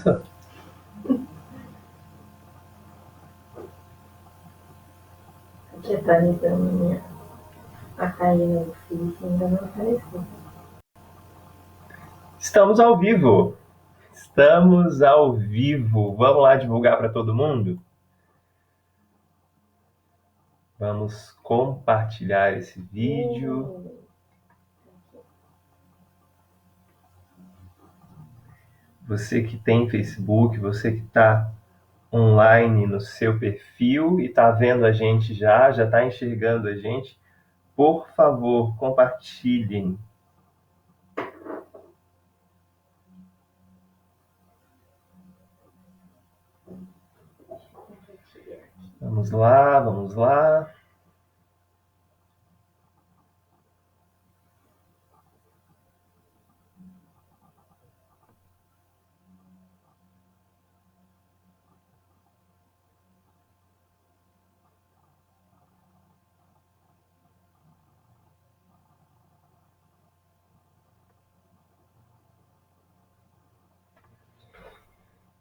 Aqui atualizando a carinha do Felipe ainda não apareceu. Estamos ao vivo. Estamos ao vivo. Vamos lá divulgar para todo mundo? Vamos compartilhar esse vídeo. Você que tem Facebook, você que está online no seu perfil e está vendo a gente já está enxergando a gente, por favor, compartilhem. Vamos lá, vamos lá.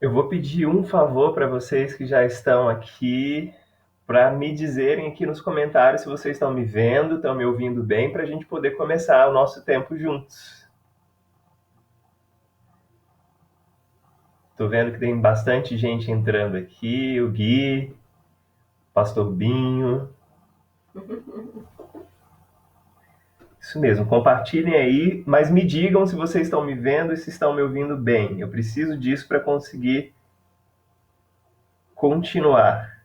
Eu vou pedir um favor para vocês que já estão aqui, para me dizerem aqui nos comentários se vocês estão me vendo, estão me ouvindo bem, para a gente poder começar o nosso tempo juntos. Estou vendo que tem bastante gente entrando aqui, o Gui, o Pastor Binho. Isso mesmo, compartilhem aí, mas me digam se vocês estão me vendo e se estão me ouvindo bem. Eu preciso disso para conseguir continuar.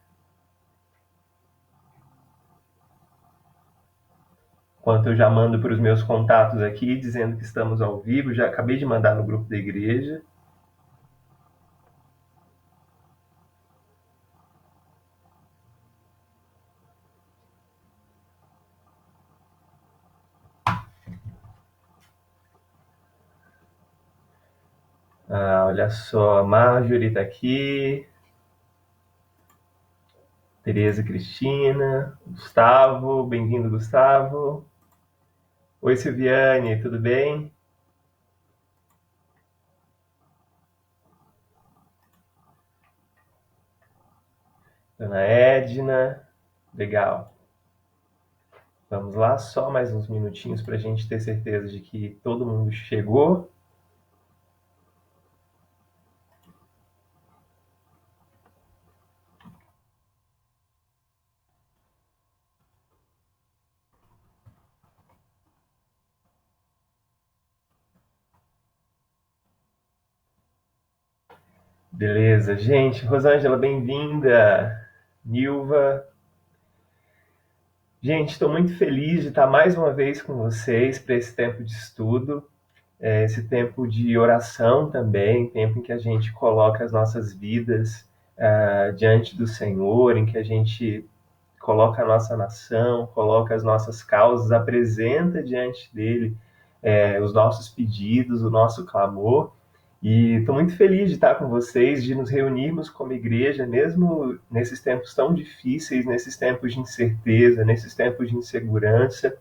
Enquanto eu já mando para os meus contatos aqui, dizendo que estamos ao vivo, já acabei de mandar no grupo da igreja. Olha só, a Marjorie está aqui. Tereza Cristina, Gustavo, bem-vindo, Gustavo. Oi, Silviane, tudo bem? Dona Edna, legal. Vamos lá, só mais uns minutinhos para a gente ter certeza de que todo mundo chegou. Beleza, gente. Rosângela, bem-vinda. Nilva. Gente, estou muito feliz de estar mais uma vez com vocês para esse tempo de estudo, esse tempo de oração também, tempo em que a gente coloca as nossas vidas diante do Senhor, em que a gente coloca a nossa nação, coloca as nossas causas, apresenta diante dele os nossos pedidos, o nosso clamor. E estou muito feliz de estar com vocês, de nos reunirmos como igreja, mesmo nesses tempos tão difíceis, nesses tempos de incerteza, nesses tempos de insegurança,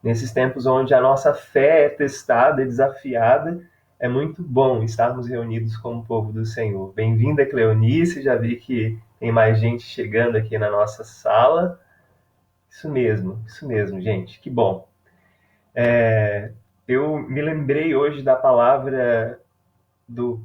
nesses tempos onde a nossa fé é testada, é desafiada. É muito bom estarmos reunidos como povo do Senhor. Bem-vinda, Cleonice, já vi que tem mais gente chegando aqui na nossa sala. Isso mesmo, gente, que bom. Eu me lembrei hoje da palavra do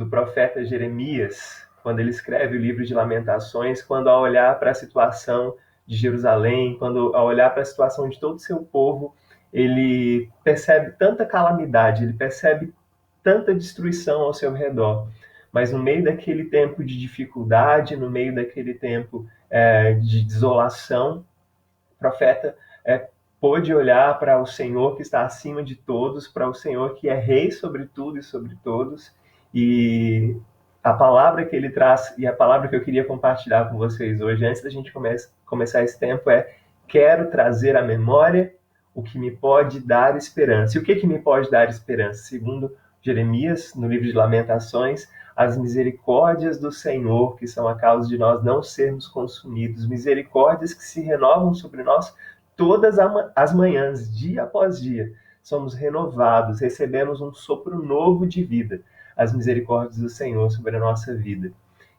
profeta Jeremias, quando ele escreve o livro de Lamentações, quando ao olhar para a situação de Jerusalém, quando ao olhar para a situação de todo o seu povo, ele percebe tanta calamidade, ele percebe tanta destruição ao seu redor. Mas no meio daquele tempo de dificuldade, no meio daquele tempo de desolação, o profeta pôde olhar para o Senhor que está acima de todos, para o Senhor que é rei sobre tudo e sobre todos. E a palavra que ele traz, e a palavra que eu queria compartilhar com vocês hoje, antes da gente começar esse tempo, é: quero trazer à memória o que me pode dar esperança. E o que me pode dar esperança? Segundo Jeremias, no livro de Lamentações, as misericórdias do Senhor, que são a causa de nós não sermos consumidos, misericórdias que se renovam sobre nós todas as manhãs, dia após dia. Somos renovados, recebemos um sopro novo de vida. as misericórdias do Senhor sobre a nossa vida.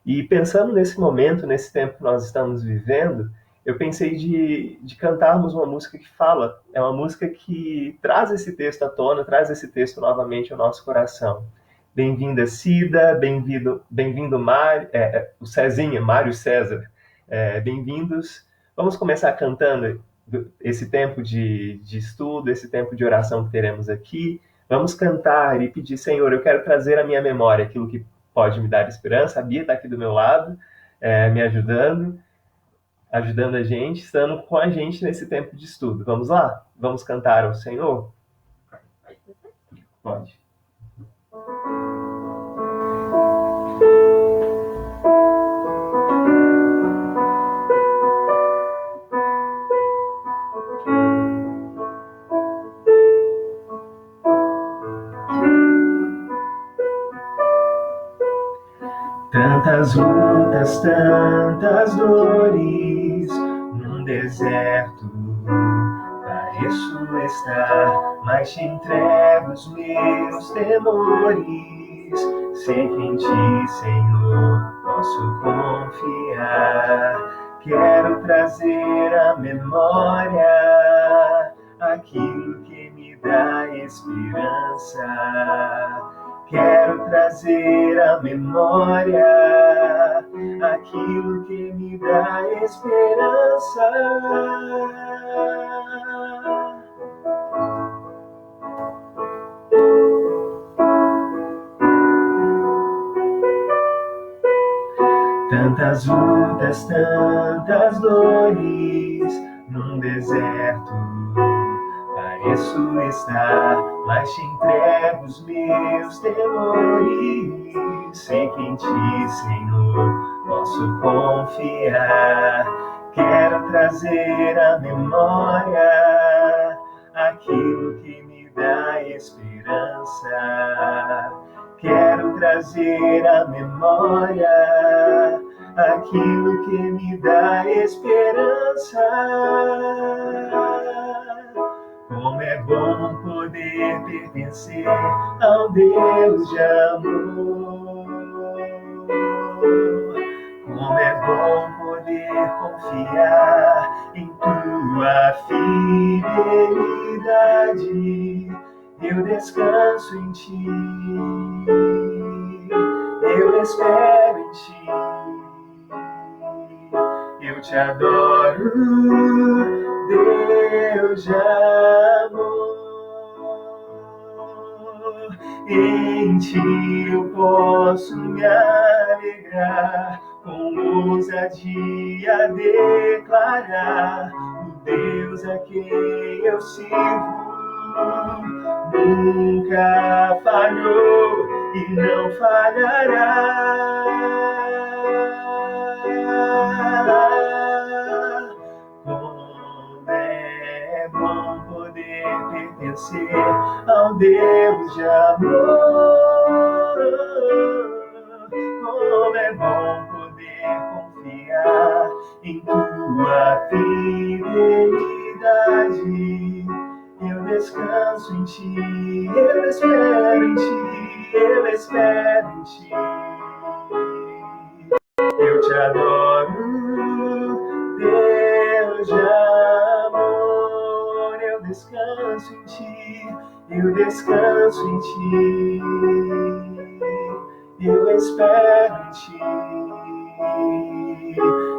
E pensando nesse momento, nesse tempo que nós estamos vivendo, eu pensei de cantarmos uma música que fala, é uma música que traz esse texto à tona, traz esse texto novamente ao nosso coração. Bem-vinda, Cida, bem-vindo, o Cezinha, Mário César, bem-vindos. Vamos começar cantando esse tempo de estudo, esse tempo de oração que teremos aqui. Vamos cantar e pedir, Senhor, eu quero trazer à minha memória aquilo que pode me dar esperança. A Bia está aqui do meu lado, me ajudando a gente, estando com a gente nesse tempo de estudo. Vamos lá? Vamos cantar ao Senhor? Pode. Tantas lutas, tantas dores, num deserto pareço estar, mas te entrego os meus temores. Sei que em ti, Senhor, posso confiar. Quero trazer à memória aquilo que me dá esperança. Quero trazer à memória aquilo que me dá esperança. Tantas lutas, tantas dores, num deserto pareço estar, mas te entrego os meus temores. Sei que em ti, Senhor, posso confiar. Quero trazer à memória aquilo que me dá esperança. Quero trazer à memória aquilo que me dá esperança. Como é bom poder pertencer a um Deus de amor. Como é bom poder confiar em tua fidelidade. Eu descanso em ti, eu espero em ti, eu te adoro, Deus de amor. Em ti eu posso me alegrar, com ousadia declarar: o Deus a quem eu sirvo nunca falhou e não falhará. Como é bom poder pertencer a um Deus de amor. Como é bom poder confiar em tua fidelidade. Eu descanso em ti, eu espero em ti, eu espero em ti. Eu te adoro, Deus de amor. Eu descanso em ti, eu descanso em ti. Eu espero em ti.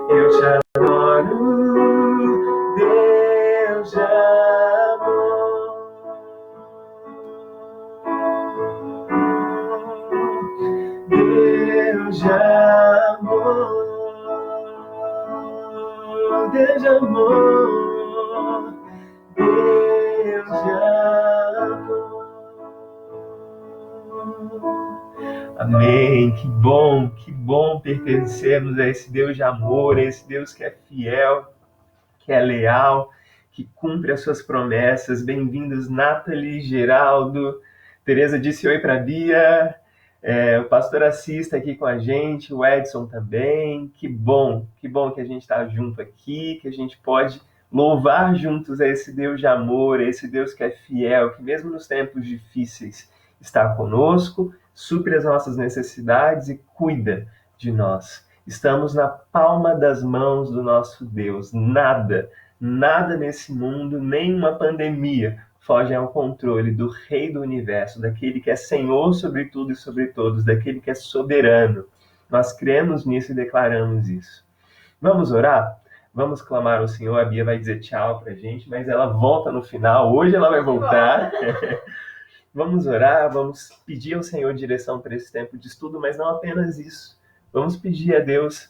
Eu te adoro, Deus de amor. Deus de amor, Deus de amor, Deus de amor. Amém. Que bom pertencermos a esse Deus de amor, a esse Deus que é fiel, que é leal, que cumpre as suas promessas. Bem-vindos, Nathalie, Geraldo. Tereza disse oi para a Bia. O pastor Assis está aqui com a gente, o Edson também. Que bom que a gente está junto aqui, que a gente pode louvar juntos a esse Deus de amor, a esse Deus que é fiel, que mesmo nos tempos difíceis está conosco, supre as nossas necessidades e cuida de nós. Estamos na palma das mãos do nosso Deus. Nada nesse mundo, nenhuma pandemia, foge ao controle do Rei do Universo, daquele que é Senhor sobre tudo e sobre todos, daquele que é soberano. Nós cremos nisso e declaramos isso. Vamos orar? Vamos clamar ao Senhor. A Bia vai dizer tchau pra gente, mas ela volta no final. Hoje ela vai voltar. Vamos orar, vamos pedir ao Senhor direção para esse tempo de estudo, mas não apenas isso. Vamos pedir a Deus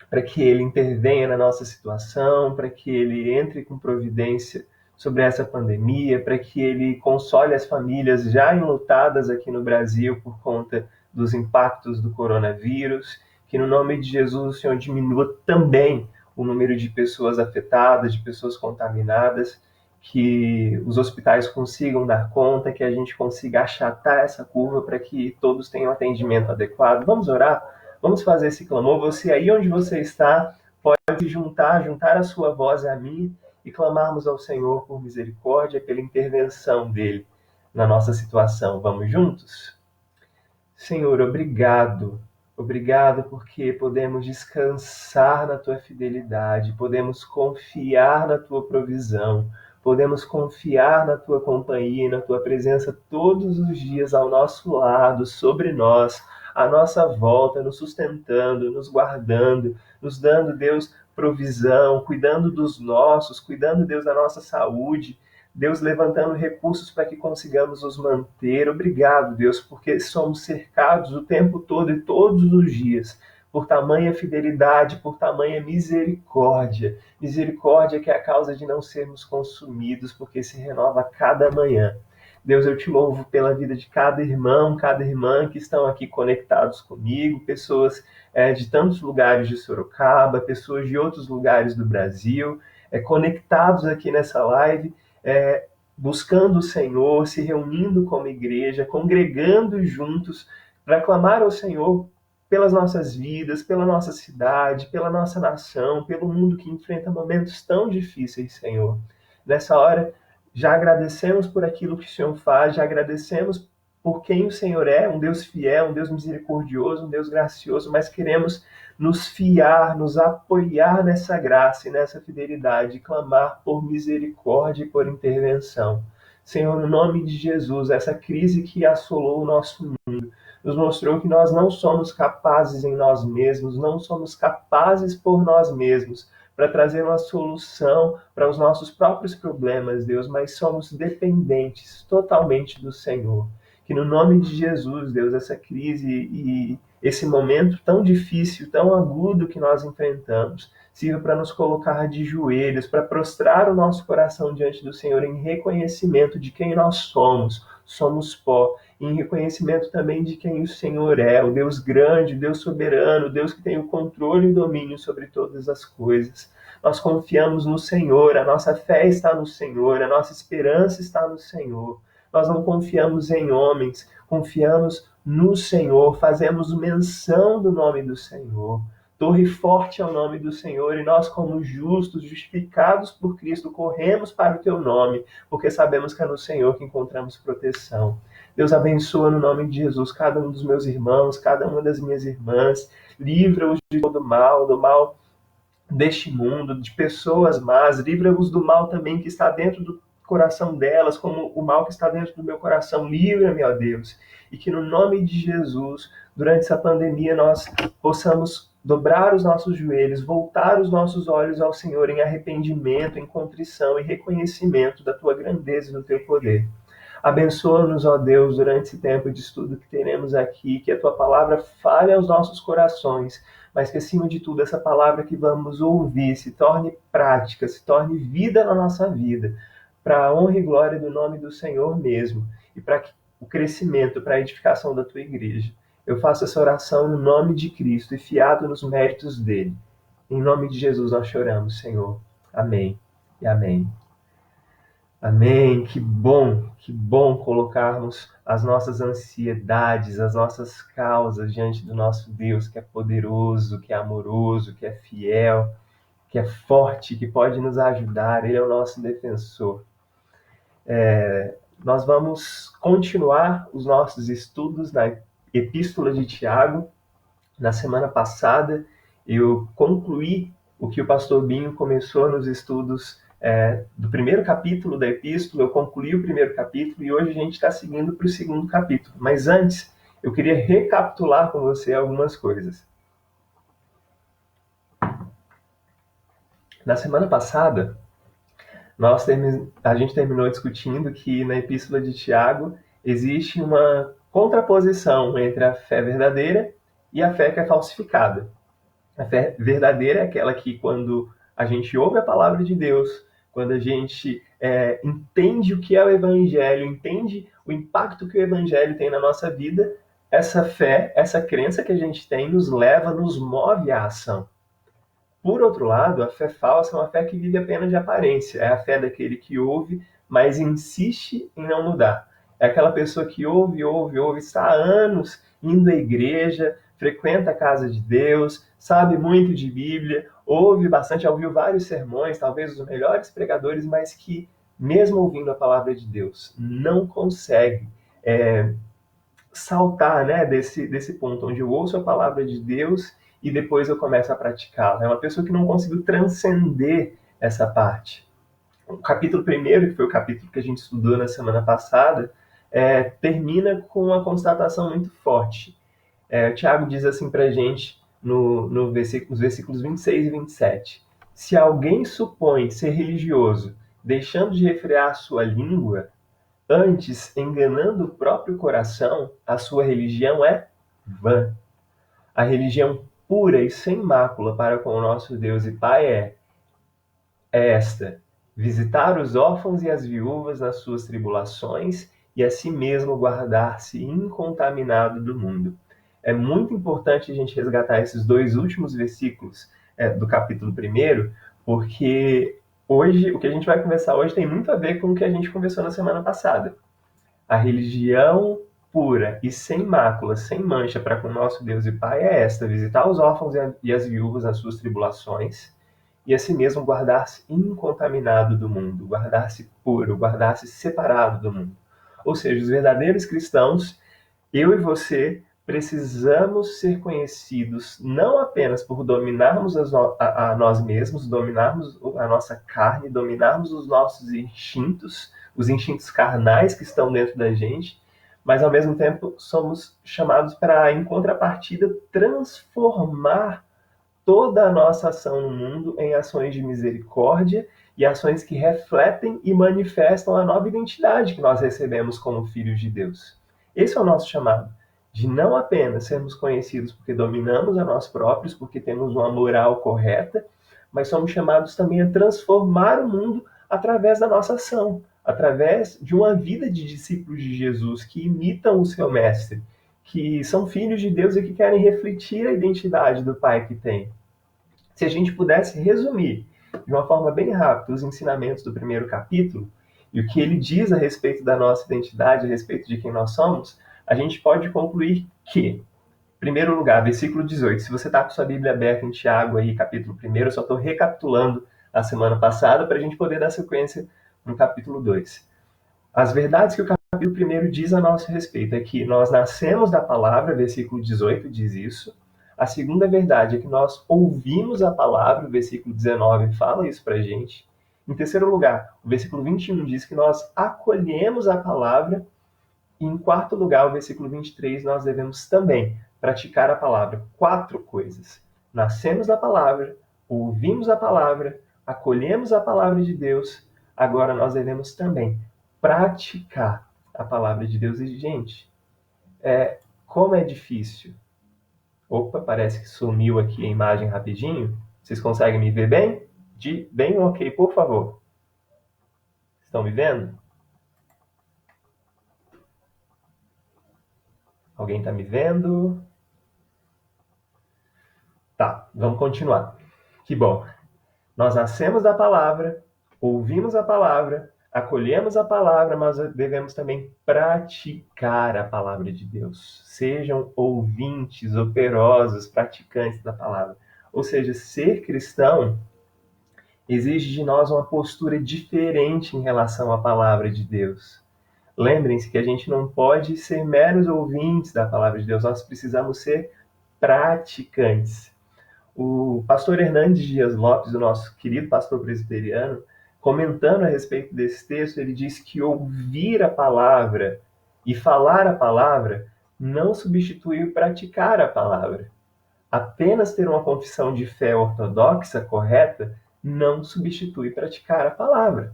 para que Ele intervenha na nossa situação, para que Ele entre com providência sobre essa pandemia, para que Ele console as famílias já enlutadas aqui no Brasil por conta dos impactos do coronavírus, que no nome de Jesus o Senhor diminua também o número de pessoas afetadas, de pessoas contaminadas, que os hospitais consigam dar conta, que a gente consiga achatar essa curva para que todos tenham atendimento adequado. Vamos orar? Vamos fazer esse clamor. Você aí onde você está, pode se juntar a sua voz à minha e clamarmos ao Senhor por misericórdia, pela intervenção dele na nossa situação. Vamos juntos? Senhor, obrigado. Obrigado porque podemos descansar na tua fidelidade, podemos confiar na tua provisão, podemos confiar na tua companhia e na tua presença todos os dias ao nosso lado, sobre nós, à nossa volta, nos sustentando, nos guardando, nos dando, Deus, provisão, cuidando dos nossos, cuidando, Deus, da nossa saúde, Deus levantando recursos para que consigamos nos manter. Obrigado, Deus, porque somos cercados o tempo todo e todos os dias por tamanha fidelidade, por tamanha misericórdia. Misericórdia que é a causa de não sermos consumidos, porque se renova a cada manhã. Deus, eu te louvo pela vida de cada irmão, cada irmã que estão aqui conectados comigo, pessoas de tantos lugares de Sorocaba, pessoas de outros lugares do Brasil, conectados aqui nessa live, buscando o Senhor, se reunindo como igreja, congregando juntos para clamar ao Senhor pelas nossas vidas, pela nossa cidade, pela nossa nação, pelo mundo que enfrenta momentos tão difíceis, Senhor. Nessa hora, já agradecemos por aquilo que o Senhor faz, já agradecemos por quem o Senhor é, um Deus fiel, um Deus misericordioso, um Deus gracioso, mas queremos nos fiar, nos apoiar nessa graça e nessa fidelidade, clamar por misericórdia e por intervenção. Senhor, no nome de Jesus, essa crise que assolou o nosso mundo, nos mostrou que nós não somos capazes em nós mesmos, não somos capazes por nós mesmos para trazer uma solução para os nossos próprios problemas, Deus, mas somos dependentes totalmente do Senhor. Que no nome de Jesus, Deus, essa crise e esse momento tão difícil, tão agudo que nós enfrentamos, sirva para nos colocar de joelhos, para prostrar o nosso coração diante do Senhor em reconhecimento de quem nós somos. Somos pó, em reconhecimento também de quem o Senhor é, o Deus grande, o Deus soberano, o Deus que tem o controle e o domínio sobre todas as coisas. Nós confiamos no Senhor, a nossa fé está no Senhor, a nossa esperança está no Senhor. Nós não confiamos em homens, confiamos no Senhor, fazemos menção do nome do Senhor. Torre forte é o nome do Senhor, e nós, como justos, justificados por Cristo, corremos para o teu nome, porque sabemos que é no Senhor que encontramos proteção. Deus abençoa no nome de Jesus cada um dos meus irmãos, cada uma das minhas irmãs, livra-os de todo mal, do mal deste mundo, de pessoas más, livra-os do mal também que está dentro do coração delas, como o mal que está dentro do meu coração. Livra-me, ó Deus, e que no nome de Jesus, durante essa pandemia, nós possamos dobrar os nossos joelhos, voltar os nossos olhos ao Senhor em arrependimento, em contrição e reconhecimento da tua grandeza e do teu poder. Abençoa-nos, ó Deus, durante esse tempo de estudo que teremos aqui, que a tua palavra fale aos nossos corações, mas que, acima de tudo, essa palavra que vamos ouvir se torne prática, se torne vida na nossa vida, para a honra e glória do nome do Senhor mesmo, e para o crescimento, para a edificação da tua igreja. Eu faço essa oração no nome de Cristo e fiado nos méritos dele. Em nome de Jesus nós choramos, Senhor. Amém e amém. Amém. Que bom colocarmos as nossas ansiedades, as nossas causas diante do nosso Deus, que é poderoso, que é amoroso, que é fiel, que é forte, que pode nos ajudar. Ele é o nosso defensor. nós vamos continuar os nossos estudos na Epístola de Tiago. Na semana passada, eu concluí o que o pastor Binho começou nos estudos do primeiro capítulo da Epístola. Eu concluí o primeiro capítulo e hoje a gente está seguindo para o segundo capítulo. Mas antes, eu queria recapitular com você algumas coisas. Na semana passada, a gente terminou discutindo que na Epístola de Tiago existe uma contraposição entre a fé verdadeira e a fé que é falsificada. A fé verdadeira é aquela que, quando a gente ouve a palavra de Deus, quando a gente entende o que é o Evangelho, entende o impacto que o Evangelho tem na nossa vida, essa fé, essa crença que a gente tem nos leva, nos move à ação. Por outro lado, a fé falsa é uma fé que vive apenas de aparência. É a fé daquele que ouve, mas insiste em não mudar. É aquela pessoa que ouve, está há anos indo à igreja, frequenta a casa de Deus, sabe muito de Bíblia, ouve bastante, já ouviu vários sermões, talvez os melhores pregadores, mas que, mesmo ouvindo a palavra de Deus, não consegue saltar, né, desse ponto onde eu ouço a palavra de Deus e depois eu começo a praticá-la. É uma pessoa que não conseguiu transcender essa parte. O capítulo 1º, que foi o capítulo que a gente estudou na semana passada, termina com uma constatação muito forte. O Tiago diz assim para a gente nos versículos 26 e 27. Se alguém supõe ser religioso, deixando de refrear sua língua, antes, enganando o próprio coração, a sua religião é vã. A religião pura e sem mácula para com o nosso Deus e Pai é esta: visitar os órfãos e as viúvas nas suas tribulações e a si mesmo guardar-se incontaminado do mundo. É muito importante a gente resgatar esses dois últimos versículos do capítulo 1º, porque hoje, o que a gente vai conversar hoje tem muito a ver com o que a gente conversou na semana passada. A religião pura e sem mácula, sem mancha para com nosso Deus e Pai é esta: visitar os órfãos e as viúvas nas suas tribulações e assim mesmo guardar-se incontaminado do mundo, guardar-se puro, guardar-se separado do mundo. Ou seja, os verdadeiros cristãos, eu e você, precisamos ser conhecidos não apenas por dominarmos a nós mesmos, dominarmos a nossa carne, dominarmos os nossos instintos, os instintos carnais que estão dentro da gente, mas ao mesmo tempo somos chamados para, em contrapartida, transformar toda a nossa ação no mundo em ações de misericórdia e ações que refletem e manifestam a nova identidade que nós recebemos como filhos de Deus. Esse é o nosso chamado, de não apenas sermos conhecidos porque dominamos a nós próprios, porque temos uma moral correta, mas somos chamados também a transformar o mundo através da nossa ação, através de uma vida de discípulos de Jesus que imitam o seu mestre, que são filhos de Deus e que querem refletir a identidade do Pai que tem. Se a gente pudesse resumir de uma forma bem rápida os ensinamentos do primeiro capítulo e o que ele diz a respeito da nossa identidade, a respeito de quem nós somos, a gente pode concluir que, em primeiro lugar, versículo 18, se você está com sua Bíblia aberta em Tiago, aí, capítulo 1, eu só estou recapitulando a semana passada para a gente poder dar sequência no capítulo 2. As verdades que o capítulo 1 diz a nosso respeito é que nós nascemos da palavra, versículo 18 diz isso. A segunda verdade é que nós ouvimos a palavra, o versículo 19 fala isso para a gente. Em terceiro lugar, o versículo 21 diz que nós acolhemos a palavra. E em quarto lugar, o versículo 23, nós devemos também praticar a palavra. 4 coisas. Nascemos da palavra, ouvimos a palavra, acolhemos a palavra de Deus. Agora nós devemos também praticar a palavra de Deus. E, gente, como é difícil. Opa, parece que sumiu aqui a imagem rapidinho. Vocês conseguem me ver bem? Bem ok, por favor. Estão me vendo? Alguém está me vendo? Tá, vamos continuar. Que bom. Nós nascemos da palavra, ouvimos a palavra, acolhemos a palavra, mas devemos também praticar a palavra de Deus. Sejam ouvintes, operosos, praticantes da palavra. Ou seja, ser cristão exige de nós uma postura diferente em relação à palavra de Deus. Lembrem-se que a gente não pode ser meros ouvintes da palavra de Deus, nós precisamos ser praticantes. O pastor Hernandes Dias Lopes, o nosso querido pastor presbiteriano, comentando a respeito desse texto, ele diz que ouvir a palavra e falar a palavra não substitui o praticar a palavra. Apenas ter uma confissão de fé ortodoxa correta não substitui praticar a palavra.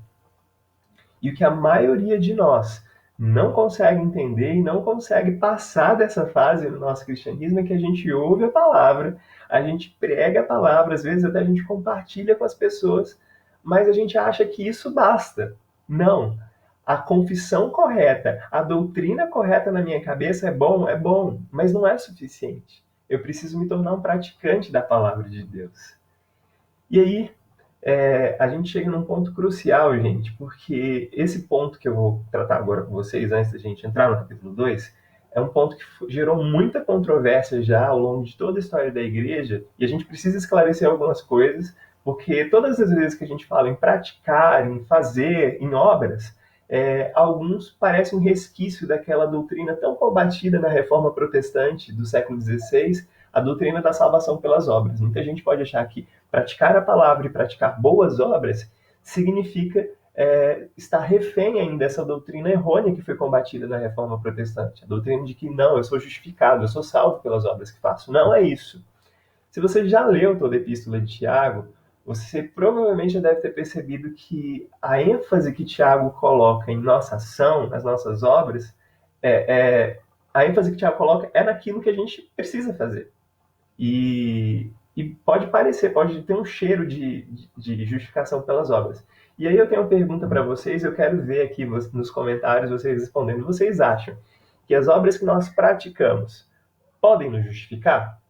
E o que a maioria de nós não consegue entender e não consegue passar dessa fase no nosso cristianismo é que a gente ouve a palavra, a gente prega a palavra, às vezes até a gente compartilha com as pessoas, mas a gente acha que isso basta. Não. A confissão correta, a doutrina correta na minha cabeça é bom, mas não é suficiente. Eu preciso me tornar um praticante da palavra de Deus. E aí, a gente chega num ponto crucial, gente, porque esse ponto que eu vou tratar agora com vocês, antes da gente entrar no capítulo 2, é um ponto que gerou muita controvérsia já ao longo de toda a história da igreja, e a gente precisa esclarecer algumas coisas, porque todas as vezes que a gente fala em praticar, em fazer, em obras, alguns parecem um resquício daquela doutrina tão combatida na Reforma Protestante do século XVI, a doutrina da salvação pelas obras. Muita gente pode achar que praticar a palavra e praticar boas obras significa estar refém ainda dessa doutrina errônea que foi combatida na Reforma Protestante. A doutrina de que não, eu sou justificado, eu sou salvo pelas obras que faço. Não é isso. Se você já leu toda a epístola de Tiago, você provavelmente já deve ter percebido que a ênfase que Tiago coloca em nossa ação, nas nossas obras, a ênfase que Tiago coloca é naquilo que a gente precisa fazer. E pode parecer, pode ter um cheiro de justificação pelas obras. E aí eu tenho uma pergunta para vocês, eu quero ver aqui nos comentários vocês respondendo. Vocês acham que as obras que nós praticamos podem nos justificar?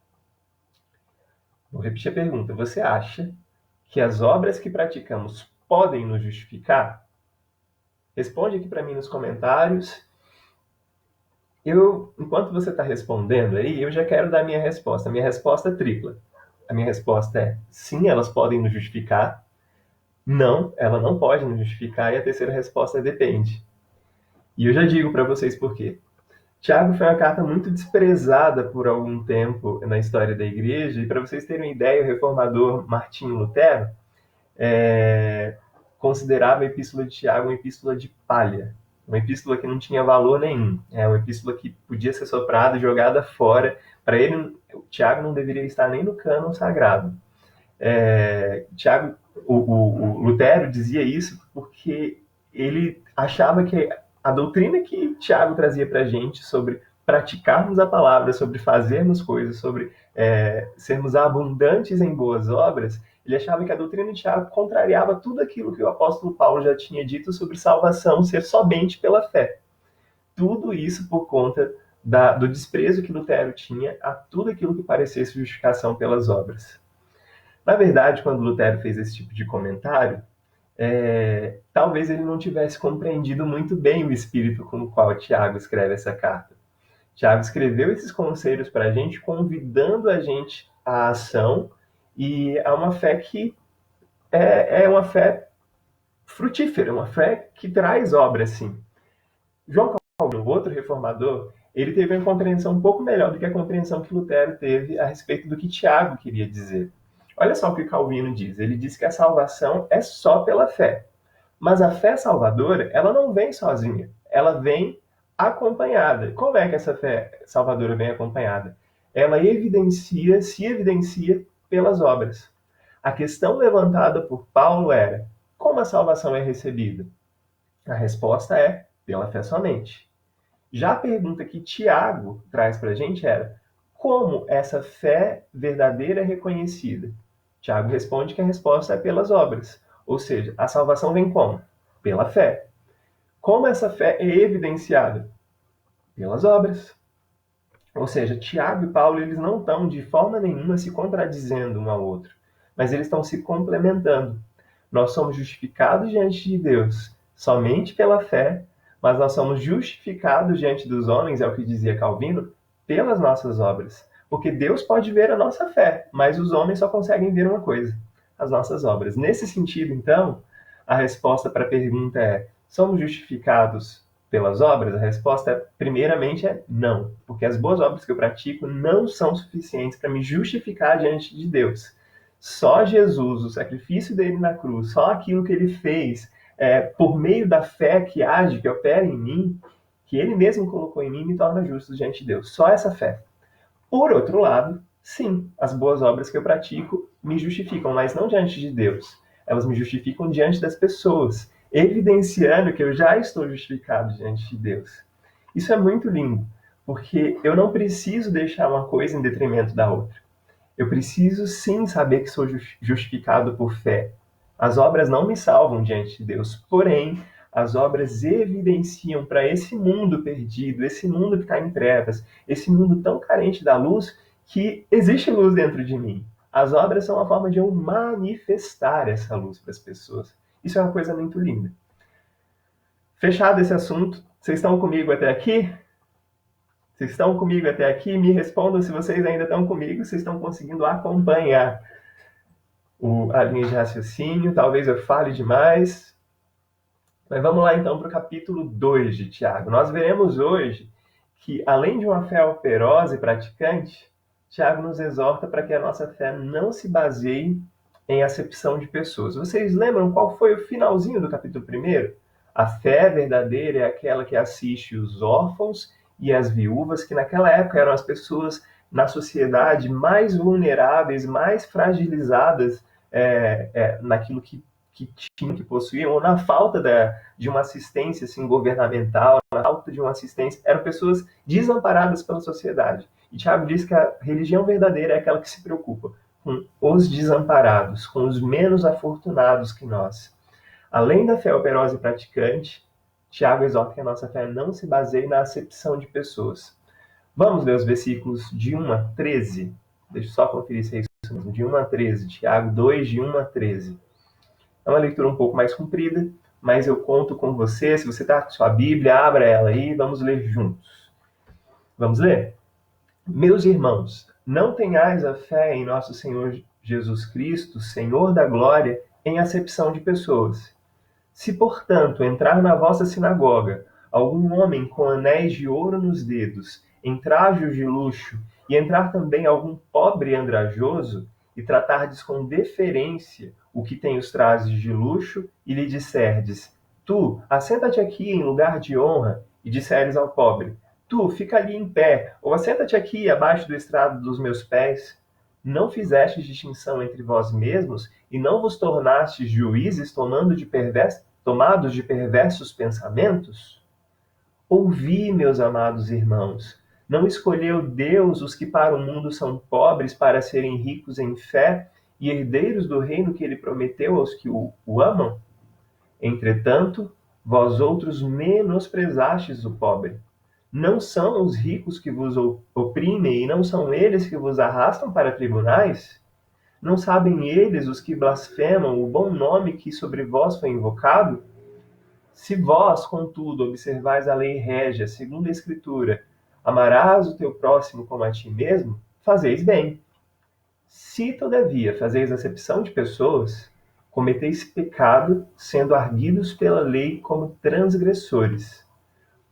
Vou repetir a pergunta. Você acha que as obras que praticamos podem nos justificar? Responde aqui para mim nos comentários. Enquanto você está respondendo aí, eu já quero dar a minha resposta. A minha resposta é tripla. A minha resposta é sim, elas podem nos justificar. Não, ela não pode nos justificar. E a terceira resposta é depende. E eu já digo para vocês por quê. Tiago foi uma carta muito desprezada por algum tempo na história da igreja. E para vocês terem uma ideia, o reformador Martinho Lutero considerava a epístola de Tiago uma epístola de palha. Uma epístola que não tinha valor nenhum. É uma epístola que podia ser soprada e jogada fora. Para ele, Tiago não deveria estar nem no cânon sagrado. O Lutero dizia isso porque ele achava que a doutrina que Tiago trazia para a gente sobre praticarmos a palavra, sobre fazermos coisas, sobre sermos abundantes em boas obras, ele achava que a doutrina de Tiago contrariava tudo aquilo que o apóstolo Paulo já tinha dito sobre salvação ser somente pela fé. Tudo isso por conta do desprezo que Lutero tinha a tudo aquilo que parecesse justificação pelas obras. Na verdade, quando Lutero fez esse tipo de comentário, talvez ele não tivesse compreendido muito bem o espírito com o qual Tiago escreve essa carta. Tiago escreveu esses conselhos para a gente, convidando a gente à ação e a uma fé que é uma fé frutífera, uma fé que traz obra, sim. João Calvino, outro reformador, ele teve uma compreensão um pouco melhor do que a compreensão que Lutero teve a respeito do que Tiago queria dizer. Olha só o que Calvino diz. Ele diz que a salvação é só pela fé. Mas a fé salvadora, ela não vem sozinha. Ela vem acompanhada. Como é que essa fé salvadora vem acompanhada? Ela se evidencia pelas obras. A questão levantada por Paulo era: como a salvação é recebida? A resposta é: pela fé somente. Já a pergunta que Tiago traz para a gente era: como essa fé verdadeira é reconhecida? Tiago responde que a resposta é pelas obras. Ou seja, a salvação vem como? Pela fé. Como essa fé é evidenciada? Pelas obras. Ou seja, Tiago e Paulo, eles não estão de forma nenhuma se contradizendo um ao outro, mas eles estão se complementando. Nós somos justificados diante de Deus somente pela fé, mas nós somos justificados diante dos homens, é o que dizia Calvino, pelas nossas obras. Porque Deus pode ver a nossa fé, mas os homens só conseguem ver uma coisa: as nossas obras. Nesse sentido, então, a resposta para a pergunta é: somos justificados pelas obras? A resposta, primeiramente, é não, porque as boas obras que eu pratico não são suficientes para me justificar diante de Deus. Só Jesus, o sacrifício dele na cruz, só aquilo que ele fez por meio da fé que age, que opera em mim, que ele mesmo colocou em mim, me torna justo diante de Deus. Só essa fé. Por outro lado, sim, as boas obras que eu pratico me justificam, mas não diante de Deus. Elas me justificam diante das pessoas, evidenciando que eu já estou justificado diante de Deus. Isso é muito lindo, porque eu não preciso deixar uma coisa em detrimento da outra. Eu preciso sim saber que sou justificado por fé. As obras não me salvam diante de Deus, porém, as obras evidenciam para esse mundo perdido, esse mundo que está em trevas, esse mundo tão carente da luz, que existe luz dentro de mim. As obras são uma forma de eu manifestar essa luz para as pessoas. Isso é uma coisa muito linda. Fechado esse assunto, vocês estão comigo até aqui? Vocês estão comigo até aqui? Me respondam se vocês ainda estão comigo, se estão conseguindo acompanhar a linha de raciocínio. Talvez eu fale demais. Mas vamos lá então para o capítulo 2 de Tiago. Nós veremos hoje que, além de uma fé operosa e praticante, Tiago nos exorta para que a nossa fé não se baseie em acepção de pessoas. Vocês lembram qual foi o finalzinho do capítulo 1? A fé verdadeira é aquela que assiste os órfãos e as viúvas, que naquela época eram as pessoas na sociedade mais vulneráveis, mais fragilizadas naquilo que tinham, que possuíam, ou na falta de uma assistência assim, governamental, na falta de uma assistência, eram pessoas desamparadas pela sociedade. E Tiago diz que a religião verdadeira é aquela que se preocupa com os desamparados, com os menos afortunados que nós. Além da fé operosa e praticante, Tiago exorta que a nossa fé não se baseie na acepção de pessoas. Vamos ler os versículos de 1 a 13? Deixa eu só conferir se é isso mesmo. De 1 a 13, Tiago 2, de 1 a 13. É uma leitura um pouco mais comprida, mas eu conto com você. Se você está com sua Bíblia, abra ela aí e vamos ler juntos. Vamos ler? Meus irmãos, não tenhais a fé em nosso Senhor Jesus Cristo, Senhor da glória, em acepção de pessoas. Se, portanto, entrar na vossa sinagoga algum homem com anéis de ouro nos dedos, em trajos de luxo, e entrar também algum pobre andrajoso, e tratardes com deferência o que tem os trajes de luxo, e lhe disserdes, tu, assenta-te aqui em lugar de honra, e disseres ao pobre, tu, fica ali em pé, ou assenta-te aqui abaixo do estrado dos meus pés, não fizestes distinção entre vós mesmos, e não vos tornastes juízes tomados de perversos pensamentos? Ouvi, meus amados irmãos, não escolheu Deus os que para o mundo são pobres para serem ricos em fé e herdeiros do reino que ele prometeu aos que o amam? Entretanto, vós outros menosprezastes o pobre. Não são os ricos que vos oprimem e não são eles que vos arrastam para tribunais? Não sabem eles, os que blasfemam, o bom nome que sobre vós foi invocado? Se vós, contudo, observais a lei régia, segundo a Escritura, amarás o teu próximo como a ti mesmo, fazeis bem. Se, todavia, fazeis acepção de pessoas, cometeis pecado, sendo arguidos pela lei como transgressores.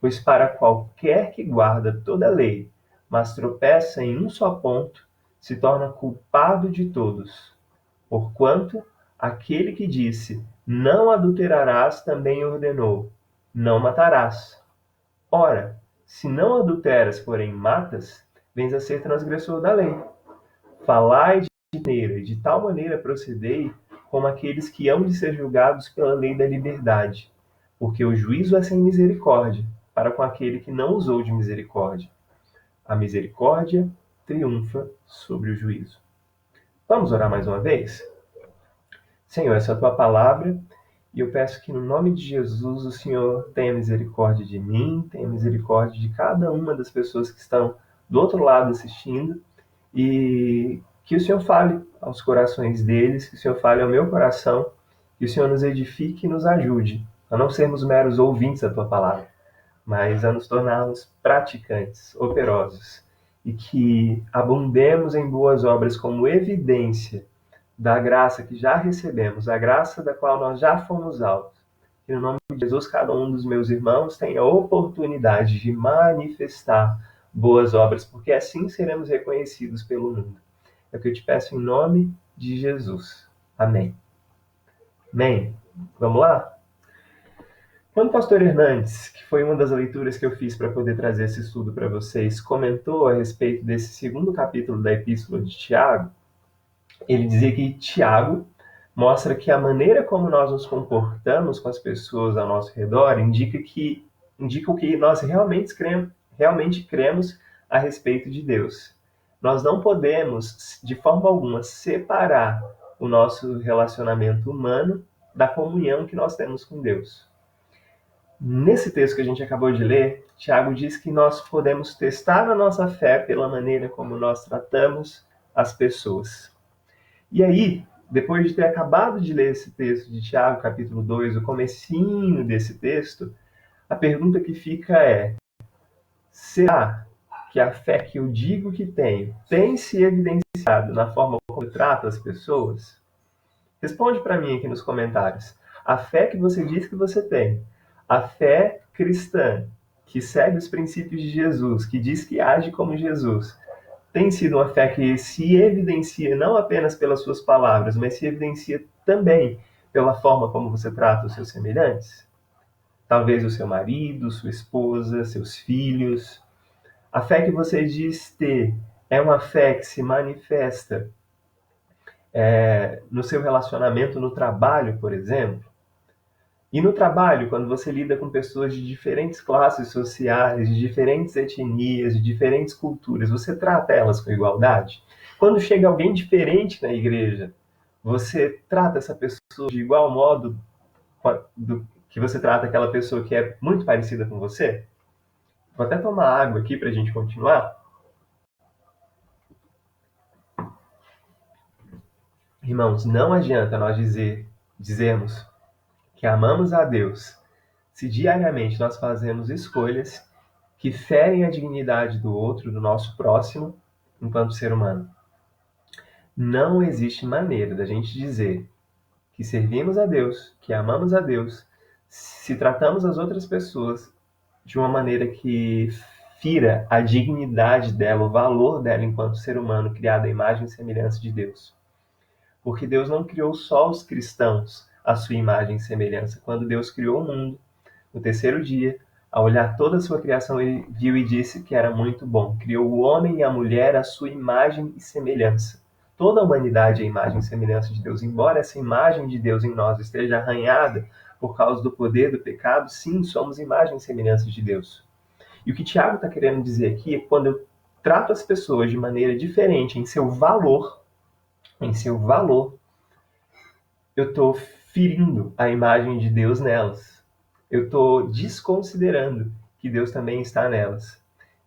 Pois para qualquer que guarda toda a lei, mas tropeça em um só ponto, se torna culpado de todos. Porquanto, aquele que disse, não adulterarás, também ordenou, não matarás. Ora, se não adulteras, porém matas, vens a ser transgressor da lei. Falai de maneira, e de tal maneira procedei, como aqueles que hão de ser julgados pela lei da liberdade, porque o juízo é sem misericórdia, para com aquele que não usou de misericórdia. A misericórdia triunfa sobre o juízo. Vamos orar mais uma vez? Senhor, essa é a tua palavra, e eu peço que no nome de Jesus o Senhor tenha misericórdia de mim, tenha misericórdia de cada uma das pessoas que estão do outro lado assistindo, e que o Senhor fale aos corações deles, que o Senhor fale ao meu coração, que o Senhor nos edifique e nos ajude a não sermos meros ouvintes da tua palavra, mas a nos tornarmos praticantes, operosos, e que abundemos em boas obras como evidência da graça que já recebemos, a graça da qual nós já fomos alvos, que no nome de Jesus cada um dos meus irmãos tenha a oportunidade de manifestar boas obras, porque assim seremos reconhecidos pelo mundo. É o que eu te peço em nome de Jesus. Amém. Amém. Vamos lá? Quando o pastor Hernandes, que foi uma das leituras que eu fiz para poder trazer esse estudo para vocês, comentou a respeito desse segundo capítulo da Epístola de Tiago, ele dizia que Tiago mostra que a maneira como nós nos comportamos com as pessoas ao nosso redor indica o que nós realmente cremos a respeito de Deus. Nós não podemos, de forma alguma, separar o nosso relacionamento humano da comunhão que nós temos com Deus. Nesse texto que a gente acabou de ler, Tiago diz que nós podemos testar a nossa fé pela maneira como nós tratamos as pessoas. E aí, depois de ter acabado de ler esse texto de Tiago, capítulo 2, o comecinho desse texto, a pergunta que fica é: será que a fé que eu digo que tenho tem se evidenciado na forma como eu trato as pessoas? Responde para mim aqui nos comentários. A fé que você diz que você tem, a fé cristã, que segue os princípios de Jesus, que diz que age como Jesus, tem sido uma fé que se evidencia não apenas pelas suas palavras, mas se evidencia também pela forma como você trata os seus semelhantes? Talvez o seu marido, sua esposa, seus filhos. A fé que você diz ter é uma fé que se manifesta no seu relacionamento no trabalho, por exemplo. E no trabalho, quando você lida com pessoas de diferentes classes sociais, de diferentes etnias, de diferentes culturas, você trata elas com igualdade? Quando chega alguém diferente na igreja, você trata essa pessoa de igual modo que você trata aquela pessoa que é muito parecida com você? Vou até tomar água aqui para a gente continuar. Irmãos, não adianta nós dizermos que amamos a Deus se diariamente nós fazemos escolhas que ferem a dignidade do outro, do nosso próximo, enquanto ser humano. Não existe maneira da gente dizer que servimos a Deus, que amamos a Deus, se tratamos as outras pessoas de uma maneira que fira a dignidade dela, o valor dela enquanto ser humano, criado à imagem e semelhança de Deus. Porque Deus não criou só os cristãos à sua imagem e semelhança. Quando Deus criou o mundo, no terceiro dia, ao olhar toda a sua criação, ele viu e disse que era muito bom. Criou o homem e a mulher à sua imagem e semelhança. Toda a humanidade é a imagem e semelhança de Deus. Embora essa imagem de Deus em nós esteja arranhada por causa do poder do pecado, sim, somos imagem e semelhança de Deus. E o que Tiago está querendo dizer aqui é que quando eu trato as pessoas de maneira diferente em seu valor, eu estou ferindo a imagem de Deus nelas. Eu estou desconsiderando que Deus também está nelas.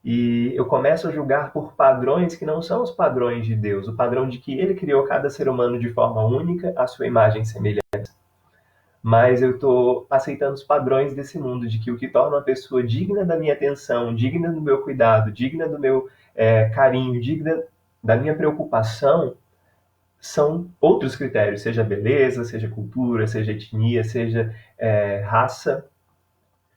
E eu começo a julgar por padrões que não são os padrões de Deus, o padrão de que Ele criou cada ser humano de forma única, à sua imagem e semelhança. Mas eu estou aceitando os padrões desse mundo, de que o que torna uma pessoa digna da minha atenção, digna do meu cuidado, digna do meu carinho, digna da minha preocupação, são outros critérios, seja beleza, seja cultura, seja etnia, seja raça.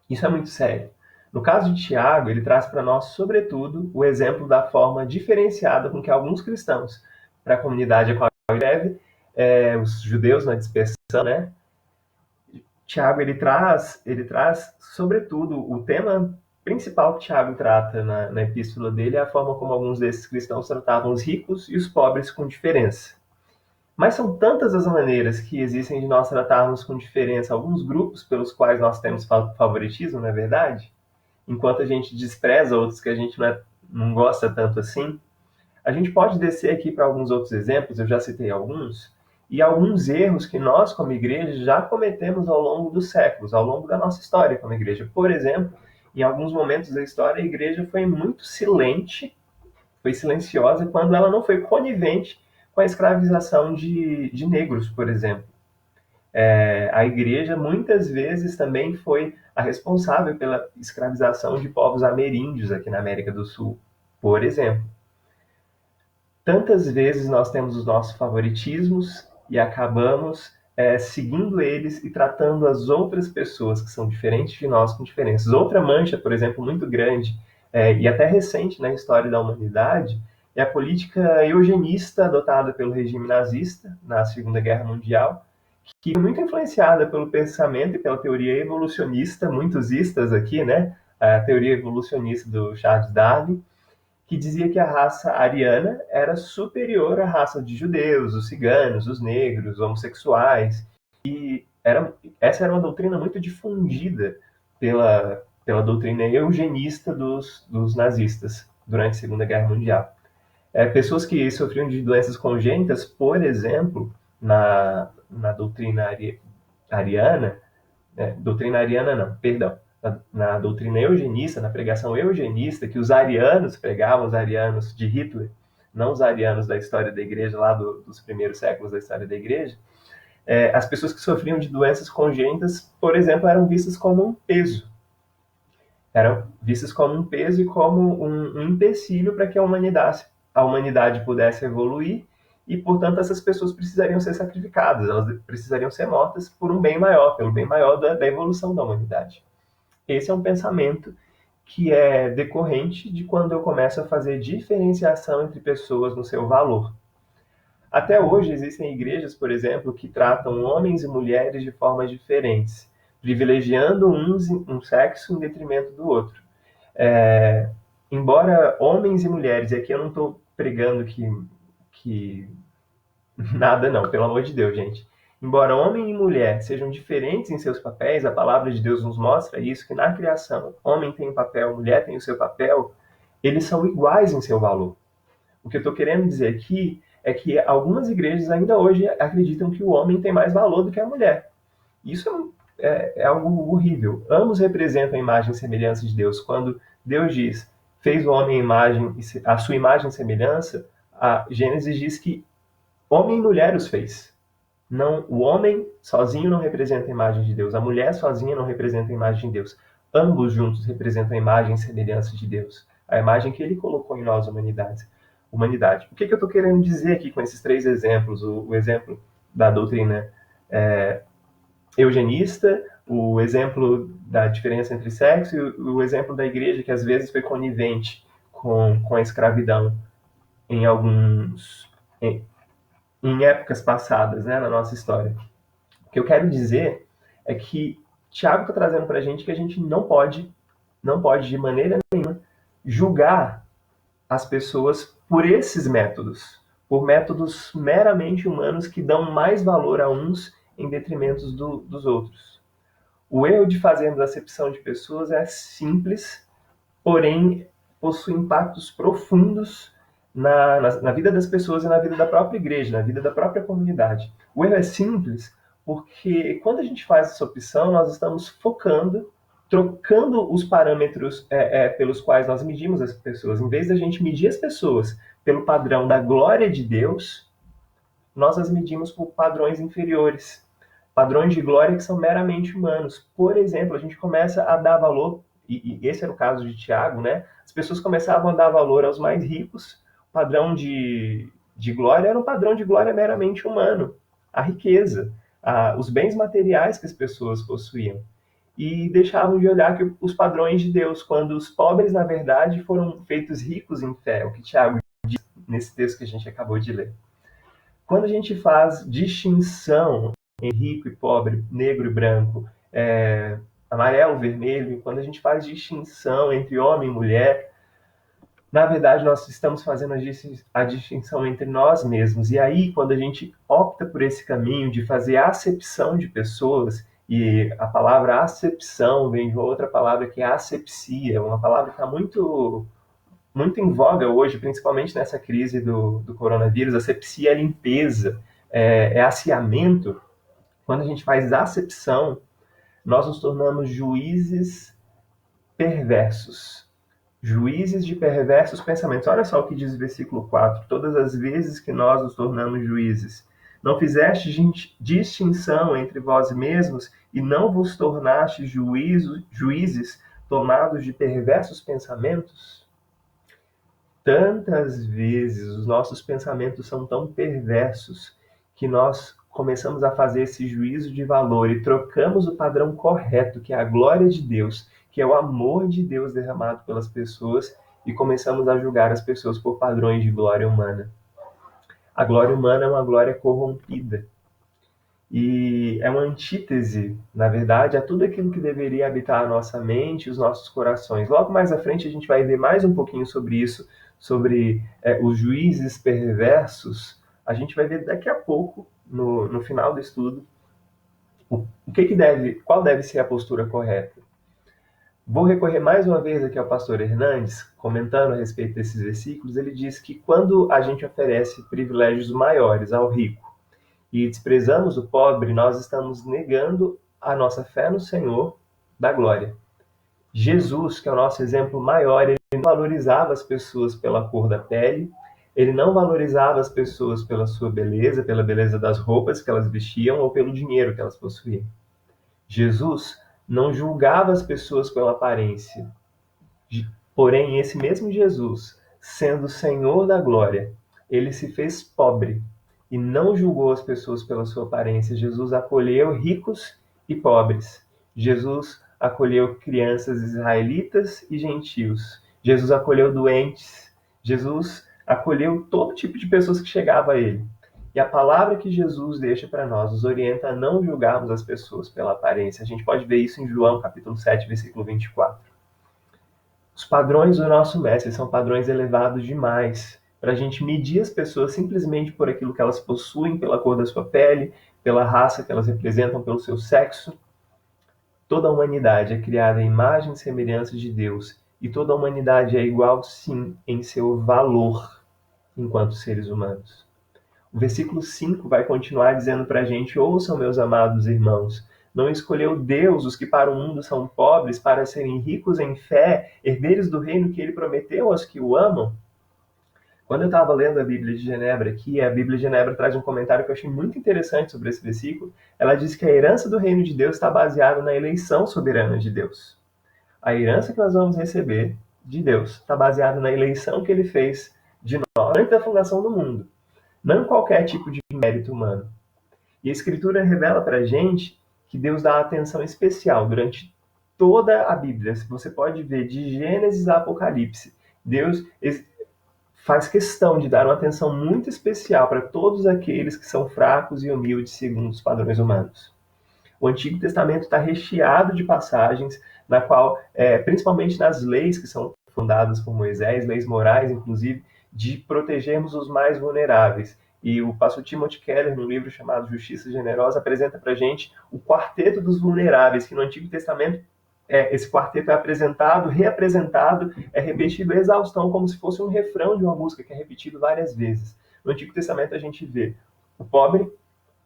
Isso é muito sério. No caso de Tiago, ele traz para nós, sobretudo, o exemplo da forma diferenciada com que alguns cristãos, para a comunidade a qual ele deve, os judeus na dispersão, né? Tiago, ele traz, sobretudo, o tema principal que Tiago trata na epístola dele é a forma como alguns desses cristãos tratavam os ricos e os pobres com diferença. Mas são tantas as maneiras que existem de nós tratarmos com diferença alguns grupos pelos quais nós temos favoritismo, não é verdade? Enquanto a gente despreza outros que a gente não gosta tanto assim. A gente pode descer aqui para alguns outros exemplos, eu já citei alguns, e alguns erros que nós, como igreja, já cometemos ao longo dos séculos, ao longo da nossa história como igreja. Por exemplo, em alguns momentos da história, a igreja foi muito silente, foi silenciosa quando ela não foi conivente com a escravização de negros, por exemplo. A igreja muitas vezes também foi a responsável pela escravização de povos ameríndios aqui na América do Sul, por exemplo. Tantas vezes nós temos os nossos favoritismos e acabamos seguindo eles e tratando as outras pessoas que são diferentes de nós com diferenças. Outra mancha, por exemplo, muito grande e até recente na história da humanidade é a política eugenista adotada pelo regime nazista na Segunda Guerra Mundial, que foi muito influenciada pelo pensamento e pela teoria evolucionista, muitos istas aqui, né? A teoria evolucionista do Charles Darwin, que dizia que a raça ariana era superior à raça de judeus, os ciganos, os negros, os homossexuais. Essa era uma doutrina muito difundida pela doutrina eugenista dos nazistas durante a Segunda Guerra Mundial. Pessoas que sofriam de doenças congênitas, por exemplo, na doutrina ariana, doutrina ariana não, perdão, na doutrina eugenista, na pregação eugenista, que os arianos pregavam, os arianos de Hitler, não os arianos da história da igreja, lá dos primeiros séculos da história da igreja, as pessoas que sofriam de doenças congênitas, por exemplo, eram vistas como um peso. Eram vistas como um peso e como um empecilho para que a humanidade pudesse evoluir e, portanto, essas pessoas precisariam ser sacrificadas, elas precisariam ser mortas por um bem maior, pelo bem maior da evolução da humanidade. Esse é um pensamento que é decorrente de quando eu começo a fazer diferenciação entre pessoas no seu valor. Até hoje existem igrejas, por exemplo, que tratam homens e mulheres de formas diferentes, privilegiando um sexo em detrimento do outro. Embora homens e mulheres, e aqui eu não estou pregando que nada não, pelo amor de Deus, gente. Embora homem e mulher sejam diferentes em seus papéis, a palavra de Deus nos mostra isso, que na criação, homem tem um papel, mulher tem o seu papel, eles são iguais em seu valor. O que eu estou querendo dizer aqui é que algumas igrejas ainda hoje acreditam que o homem tem mais valor do que a mulher. Isso é algo horrível. Ambos representam a imagem e semelhança de Deus. Quando Deus diz, fez o homem a sua imagem e semelhança, a Gênesis diz que homem e mulher os fez. Não, o homem sozinho não representa a imagem de Deus. A mulher sozinha não representa a imagem de Deus. Ambos juntos representam a imagem e semelhança de Deus. A imagem que ele colocou em nós, humanidade. O que eu estou querendo dizer aqui com esses três exemplos? O exemplo da doutrina eugenista, o exemplo da diferença entre sexo e o exemplo da igreja, que às vezes foi conivente com a escravidão em em épocas passadas, né, na nossa história. O que eu quero dizer é que Tiago está trazendo para a gente que a gente não pode de maneira nenhuma julgar as pessoas por esses métodos, por métodos meramente humanos que dão mais valor a uns em detrimento dos outros. O erro de fazermos acepção de pessoas é simples, porém possui impactos profundos na vida das pessoas e na vida da própria igreja, na vida da própria comunidade. O erro é simples porque quando a gente faz essa opção, nós estamos trocando os parâmetros pelos quais nós medimos as pessoas. Em vez da gente medir as pessoas pelo padrão da glória de Deus, nós as medimos por padrões inferiores. Padrões de glória que são meramente humanos. Por exemplo, a gente começa a dar valor, e esse era o caso de Tiago, né? As pessoas começavam a dar valor aos mais ricos. O padrão de glória era um padrão de glória meramente humano. A riqueza, os bens materiais que as pessoas possuíam. E deixavam de olhar que os padrões de Deus, quando os pobres, na verdade, foram feitos ricos em fé, o que Tiago diz nesse texto que a gente acabou de ler. Quando a gente faz distinção em rico e pobre, negro e branco, amarelo, vermelho, quando a gente faz distinção entre homem e mulher, na verdade nós estamos fazendo a distinção entre nós mesmos. E aí, quando a gente opta por esse caminho de fazer acepção de pessoas, e a palavra acepção vem de outra palavra que é asepsia, uma palavra que está muito em voga hoje, principalmente nessa crise do coronavírus. Asepsia é limpeza, é aciamento. Quando a gente faz acepção, nós nos tornamos juízes perversos. Juízes de perversos pensamentos. Olha só o que diz o versículo 4. Todas as vezes que nós nos tornamos juízes, não fizeste distinção entre vós mesmos e não vos tornaste juízes tomados de perversos pensamentos? Tantas vezes os nossos pensamentos são tão perversos que nós começamos a fazer esse juízo de valor e trocamos o padrão correto, que é a glória de Deus, que é o amor de Deus derramado pelas pessoas, e começamos a julgar as pessoas por padrões de glória humana. A glória humana é uma glória corrompida. E é uma antítese, na verdade, a tudo aquilo que deveria habitar a nossa mente e os nossos corações. Logo mais à frente a gente vai ver mais um pouquinho sobre isso, sobre os juízes perversos. A gente vai ver daqui a pouco, no final do estudo, qual deve ser a postura correta. Vou recorrer mais uma vez aqui ao pastor Hernandes, comentando a respeito desses versículos. Ele diz que quando a gente oferece privilégios maiores ao rico e desprezamos o pobre, nós estamos negando a nossa fé no Senhor da glória. Jesus, que é o nosso exemplo maior, ele não valorizava as pessoas pela cor da pele, ele não valorizava as pessoas pela sua beleza, pela beleza das roupas que elas vestiam ou pelo dinheiro que elas possuíam. Jesus não julgava as pessoas pela aparência. Porém, esse mesmo Jesus, sendo o Senhor da glória, ele se fez pobre e não julgou as pessoas pela sua aparência. Jesus acolheu ricos e pobres. Jesus acolheu crianças israelitas e gentios. Jesus acolheu doentes. Jesus acolheu todo tipo de pessoas que chegavam a ele. E a palavra que Jesus deixa para nós nos orienta a não julgarmos as pessoas pela aparência. A gente pode ver isso em João, capítulo 7, versículo 24. Os padrões do nosso mestre são padrões elevados demais para a gente medir as pessoas simplesmente por aquilo que elas possuem, pela cor da sua pele, pela raça que elas representam, pelo seu sexo. Toda a humanidade é criada à imagem e semelhança de Deus, e toda a humanidade é igual, sim, em seu valor enquanto seres humanos. O versículo 5 vai continuar dizendo para a gente: ouçam, meus amados irmãos, não escolheu Deus os que para o mundo são pobres, para serem ricos em fé, herdeiros do reino que ele prometeu aos que o amam? Quando eu estava lendo a Bíblia de Genebra aqui, a Bíblia de Genebra traz um comentário que eu achei muito interessante sobre esse versículo. Ela diz que a herança do reino de Deus está baseada na eleição soberana de Deus. A herança que nós vamos receber de Deus está baseada na eleição que ele fez de nós antes da fundação do mundo. Não em qualquer tipo de mérito humano. E a Escritura revela para a gente que Deus dá atenção especial durante toda a Bíblia. Você pode ver de Gênesis a Apocalipse. Deus faz questão de dar uma atenção muito especial para todos aqueles que são fracos e humildes segundo os padrões humanos. O Antigo Testamento está recheado de passagens na qual, principalmente nas leis que são fundadas por Moisés, leis morais, inclusive, de protegermos os mais vulneráveis. E o pastor Timothy Keller, num livro chamado Justiça Generosa, apresenta para a gente o quarteto dos vulneráveis, que no Antigo Testamento esse quarteto é apresentado, reapresentado, é repetido a exaustão, como se fosse um refrão de uma música que é repetido várias vezes. No Antigo Testamento a gente vê o pobre,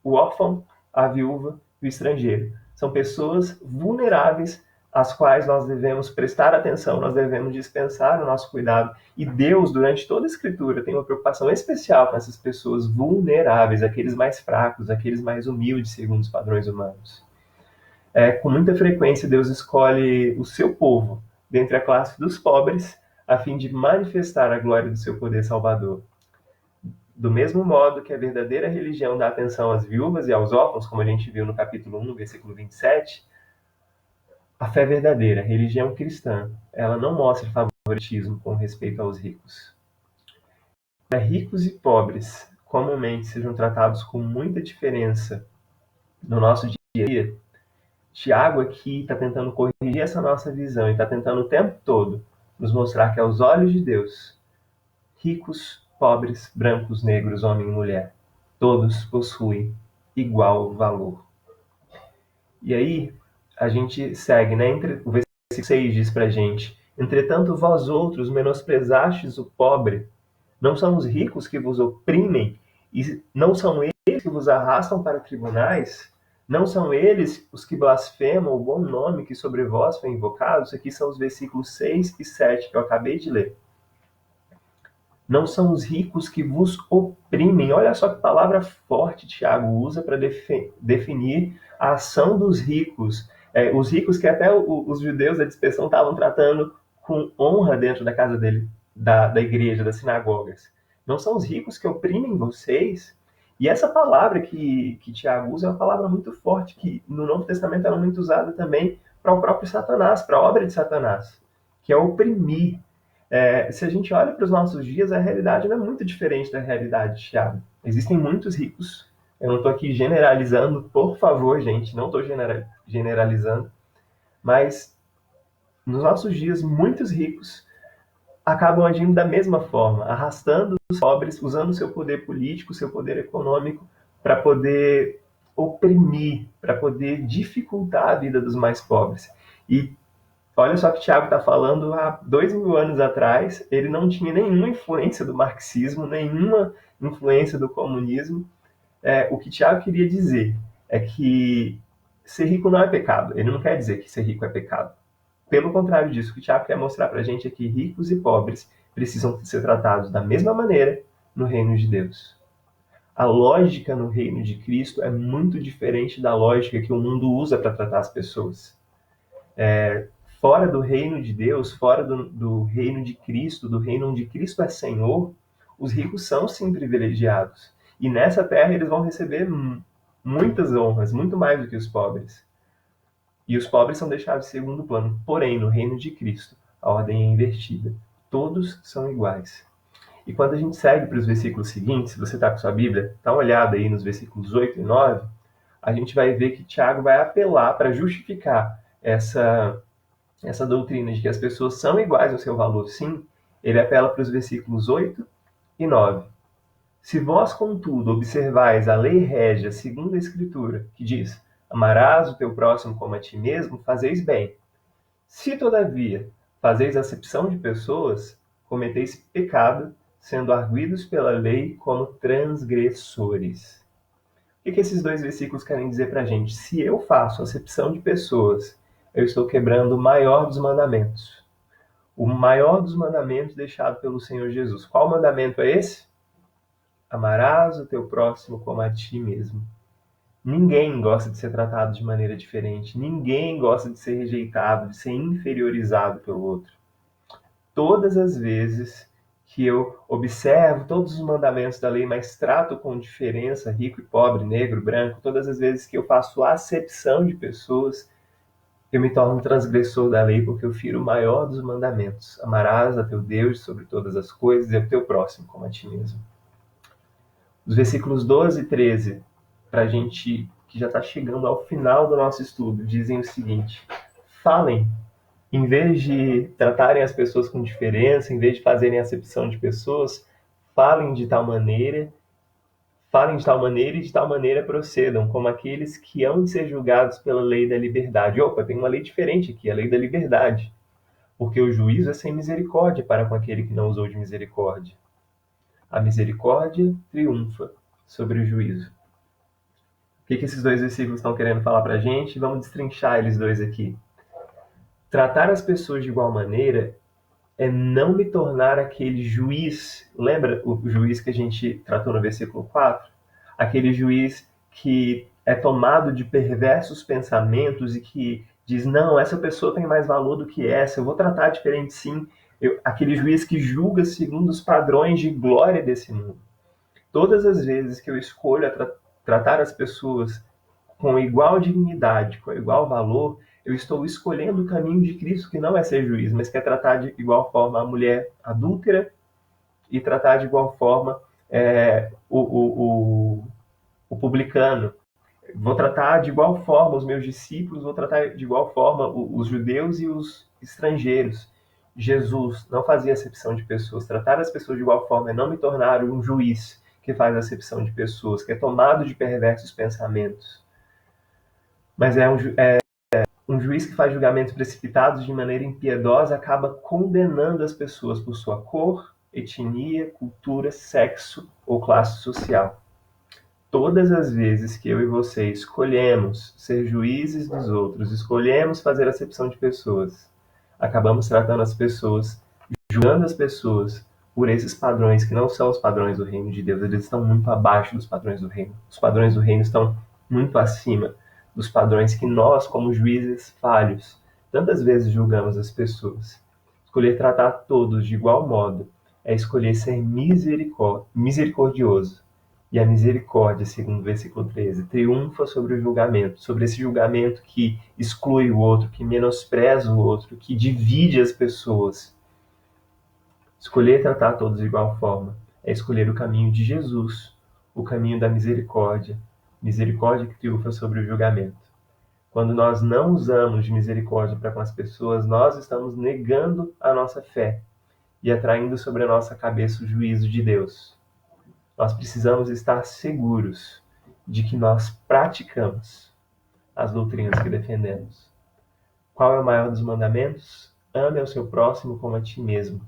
o órfão, a viúva e o estrangeiro. São pessoas vulneráveis às quais nós devemos prestar atenção, nós devemos dispensar o nosso cuidado. E Deus, durante toda a Escritura, tem uma preocupação especial com essas pessoas vulneráveis, aqueles mais fracos, aqueles mais humildes, segundo os padrões humanos. Com muita frequência, Deus escolhe o seu povo dentre a classe dos pobres, a fim de manifestar a glória do seu poder salvador. Do mesmo modo que a verdadeira religião dá atenção às viúvas e aos órfãos, como a gente viu no capítulo 1, no versículo 27, a fé verdadeira, a religião cristã, ela não mostra favoritismo com respeito aos ricos. Ricos e pobres comumente sejam tratados com muita diferença no nosso dia a dia. Tiago aqui está tentando corrigir essa nossa visão e está tentando o tempo todo nos mostrar que aos olhos de Deus, ricos, pobres, brancos, negros, homem e mulher, todos possuem igual valor. E aí a gente segue, né? O versículo 6 diz pra gente: entretanto vós outros menosprezastes o pobre, não são os ricos que vos oprimem, e não são eles que vos arrastam para tribunais? Não são eles os que blasfemam o bom nome que sobre vós foi invocado? Isso aqui são os versículos 6 e 7 que eu acabei de ler. Não são os ricos que vos oprimem. Olha só que palavra forte Tiago usa para definir a ação dos ricos. Os ricos que até os judeus da dispersão estavam tratando com honra dentro da casa dele, da igreja, das sinagogas. Não são os ricos que oprimem vocês? E essa palavra que Tiago usa é uma palavra muito forte, que no Novo Testamento ela é muito usada também para o próprio Satanás, para a obra de Satanás, que é oprimir. Se a gente olha para os nossos dias, a realidade não é muito diferente da realidade de Tiago. Existem muitos ricos. Eu não estou aqui generalizando, por favor, gente, não estou generalizando, mas nos nossos dias, muitos ricos acabam agindo da mesma forma, arrastando os pobres, usando o seu poder político, seu poder econômico, para poder oprimir, para poder dificultar a vida dos mais pobres. E olha só o que o Tiago está falando, há 2.000 anos atrás, ele não tinha nenhuma influência do marxismo, nenhuma influência do comunismo. O que Tiago queria dizer é que ser rico não é pecado. Ele não quer dizer que ser rico é pecado. Pelo contrário disso, o que o Tiago quer mostrar para a gente é que ricos e pobres precisam ser tratados da mesma maneira no reino de Deus. A lógica no reino de Cristo é muito diferente da lógica que o mundo usa para tratar as pessoas. Fora do reino de Deus, fora do reino de Cristo, do reino onde Cristo é Senhor, os ricos são sim privilegiados. E nessa terra eles vão receber muitas honras, muito mais do que os pobres. E os pobres são deixados em segundo plano. Porém, no reino de Cristo, a ordem é invertida. Todos são iguais. E quando a gente segue para os versículos seguintes, se você está com sua Bíblia, dá uma olhada aí nos versículos 8 e 9, a gente vai ver que Tiago vai apelar para justificar essa doutrina de que as pessoas são iguais ao seu valor, sim. Ele apela para os versículos 8 e 9. Se vós, contudo, observais a lei régia segundo a Escritura, que diz: amarás o teu próximo como a ti mesmo, fazeis bem. Se, todavia, fazeis acepção de pessoas, cometeis pecado, sendo arguidos pela lei como transgressores. O que esses dois versículos querem dizer para a gente? Se eu faço acepção de pessoas, eu estou quebrando o maior dos mandamentos. O maior dos mandamentos deixado pelo Senhor Jesus. Qual mandamento é esse? Amarás o teu próximo como a ti mesmo. Ninguém gosta de ser tratado de maneira diferente. Ninguém gosta de ser rejeitado, de ser inferiorizado pelo outro. Todas as vezes que eu observo todos os mandamentos da lei, mas trato com diferença rico e pobre, negro, branco, todas as vezes que eu faço acepção de pessoas, eu me torno transgressor da lei, porque eu firo o maior dos mandamentos. Amarás a teu Deus sobre todas as coisas e ao teu próximo como a ti mesmo. Os versículos 12 e 13, para a gente que já está chegando ao final do nosso estudo, dizem o seguinte: falem, em vez de tratarem as pessoas com diferença, em vez de fazerem acepção de pessoas, falem de tal maneira e de tal maneira procedam, como aqueles que hão de ser julgados pela lei da liberdade. Opa, tem uma lei diferente aqui, a lei da liberdade. Porque o juízo é sem misericórdia para com aquele que não usou de misericórdia. A misericórdia triunfa sobre o juízo. O que esses dois versículos estão querendo falar para a gente? Vamos destrinchar eles dois aqui. Tratar as pessoas de igual maneira é não me tornar aquele juiz. Lembra o juiz que a gente tratou no versículo 4? Aquele juiz que é tomado de perversos pensamentos e que diz: não, essa pessoa tem mais valor do que essa, eu vou tratar diferente sim. Aquele juiz que julga segundo os padrões de glória desse mundo. Todas as vezes que eu escolho tratar as pessoas com igual dignidade, com igual valor, eu estou escolhendo o caminho de Cristo, que não é ser juiz, mas que é tratar de igual forma a mulher adúltera e tratar de igual forma o publicano. Vou tratar de igual forma os meus discípulos, vou tratar de igual forma os judeus e os estrangeiros. Jesus não fazia acepção de pessoas. Tratar as pessoas de igual forma é não me tornar um juiz que faz acepção de pessoas, que é tomado de perversos pensamentos. Mas um juiz que faz julgamentos precipitados de maneira impiedosa acaba condenando as pessoas por sua cor, etnia, cultura, sexo ou classe social. Todas as vezes que eu e você escolhemos ser juízes dos outros, escolhemos fazer acepção de pessoas, acabamos tratando as pessoas, julgando as pessoas por esses padrões que não são os padrões do reino de Deus. Eles estão muito abaixo dos padrões do reino. Os padrões do reino estão muito acima dos padrões que nós, como juízes falhos, tantas vezes julgamos as pessoas. Escolher tratar todos de igual modo é escolher ser misericordioso E a misericórdia, segundo o versículo 13, triunfa sobre o julgamento, sobre esse julgamento que exclui o outro, que menospreza o outro, que divide as pessoas. Escolher tratar todos de igual forma é escolher o caminho de Jesus, o caminho da misericórdia, misericórdia que triunfa sobre o julgamento. Quando nós não usamos de misericórdia para com as pessoas, nós estamos negando a nossa fé e atraindo sobre a nossa cabeça o juízo de Deus. Nós precisamos estar seguros de que nós praticamos as doutrinas que defendemos. Qual é o maior dos mandamentos? Ame ao seu próximo como a ti mesmo.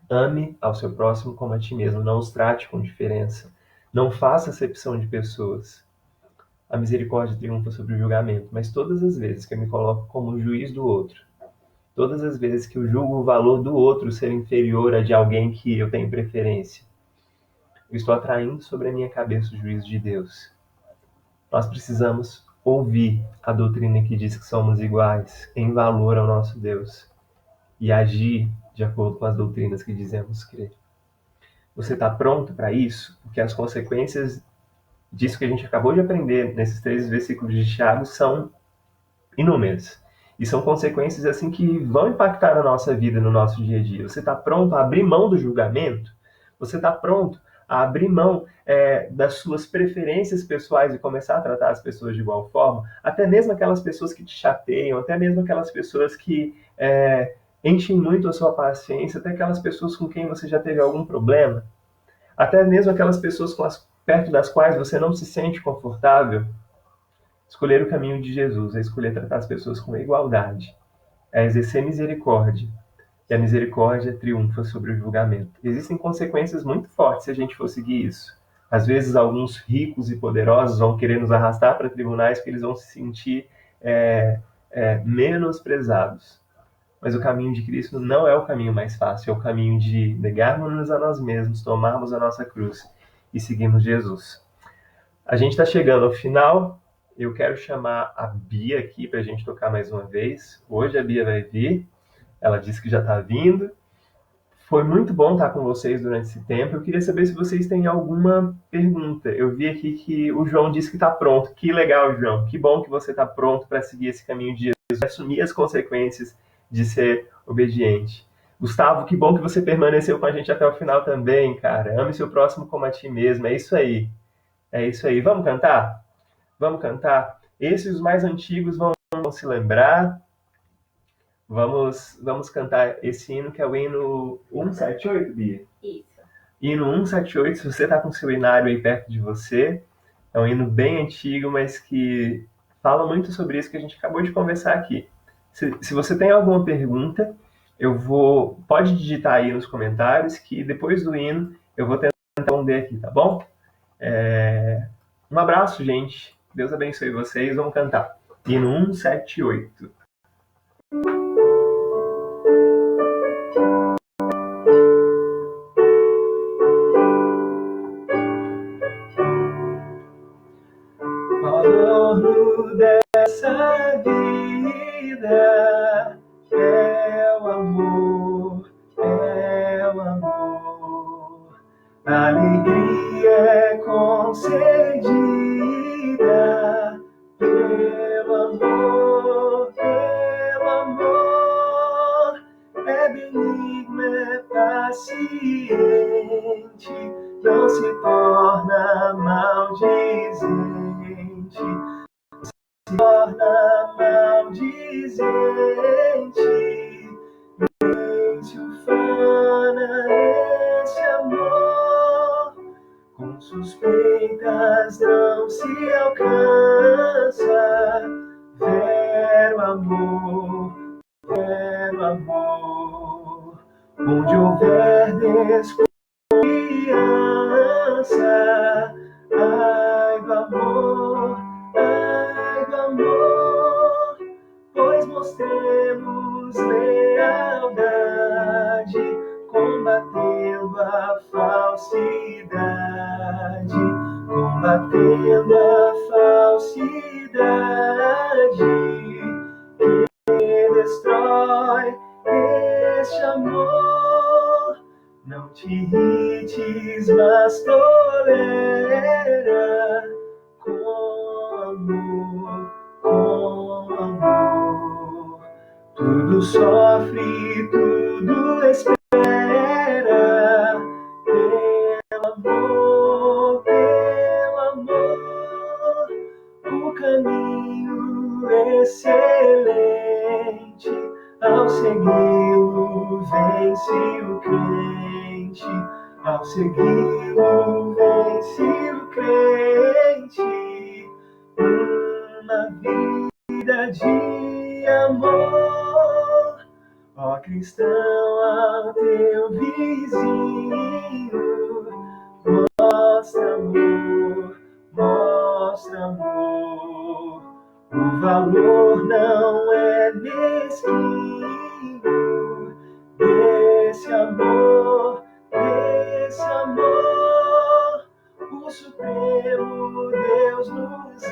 Ame ao seu próximo como a ti mesmo. Não os trate com diferença. Não faça acepção de pessoas. A misericórdia triunfa sobre o julgamento, mas todas as vezes que eu me coloco como juiz do outro, todas as vezes que eu julgo o valor do outro ser inferior a de alguém que eu tenho preferência, eu estou atraindo sobre a minha cabeça o juízo de Deus. Nós precisamos ouvir a doutrina que diz que somos iguais em valor ao nosso Deus e agir de acordo com as doutrinas que dizemos crer. Você está pronto para isso? Porque as consequências disso que a gente acabou de aprender nesses 3 versículos de Tiago são inúmeras. E são consequências assim que vão impactar a nossa vida no nosso dia a dia. Você está pronto a abrir mão do julgamento? Você está pronto a abrir mão das suas preferências pessoais e começar a tratar as pessoas de igual forma? Até mesmo aquelas pessoas que te chateiam, até mesmo aquelas pessoas que enchem muito a sua paciência, até aquelas pessoas com quem você já teve algum problema, até mesmo aquelas pessoas perto das quais você não se sente confortável. Escolher o caminho de Jesus é escolher tratar as pessoas com igualdade, é exercer misericórdia, e a misericórdia triunfa sobre o julgamento. Existem consequências muito fortes se a gente for seguir isso. Às vezes, alguns ricos e poderosos vão querer nos arrastar para tribunais porque eles vão se sentir menosprezados. Mas o caminho de Cristo não é o caminho mais fácil, é o caminho de negarmos-nos a nós mesmos, tomarmos a nossa cruz e seguirmos Jesus. A gente está chegando ao final. Eu quero chamar a Bia aqui para a gente tocar mais uma vez. Hoje a Bia vai vir. Ela disse que já está vindo. Foi muito bom estar com vocês durante esse tempo. Eu queria saber se vocês têm alguma pergunta. Eu vi aqui que o João disse que está pronto. Que legal, João. Que bom que você está pronto para seguir esse caminho de Jesus, assumir as consequências de ser obediente. Gustavo, que bom que você permaneceu com a gente até o final também, cara. Ame seu próximo como a ti mesmo. É isso aí. É isso aí. Vamos cantar? Vamos cantar? Esses os mais antigos vão se lembrar. Vamos cantar esse hino que é o hino 178, Bia? Isso. Hino 178, se você está com o seu hinário aí perto de você, é um hino bem antigo, mas que fala muito sobre isso que a gente acabou de conversar aqui. Se você tem alguma pergunta, pode digitar aí nos comentários que depois do hino eu vou tentar responder aqui, tá bom? Um abraço, gente. Deus abençoe vocês. Vamos cantar. Hino 178. O adorno dessa vida é o amor, é o amor. A alegria é concedida pelo amor, pelo amor. É benigno, é paciente, não se torna maldizente, se torna maldizente, nem se ufana esse amor, com suspeitas não se alcança, vero amor, onde houver desconfiança, ai do amor, pois mostremos lealdade, combatendo a falsidade, que destrói este amor. Não te irrites, mas tolera sofre, tudo espera, pelo amor, o caminho excelente, ao segui-lo vence o crente, ao segui-lo vence o crente, uma vida de amor, ó cristão, ao teu vizinho, mostra amor, o valor não é mesquinho, desse amor, o Supremo Deus nos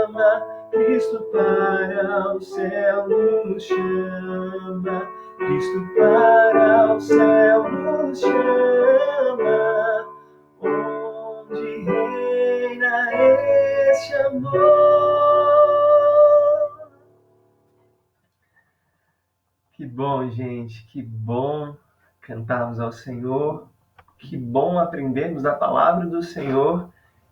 ama, Cristo para o céu nos chama, Cristo para o céu nos chama, onde reina este amor. Que bom, gente, que bom cantarmos ao Senhor, que bom aprendermos da palavra do Senhor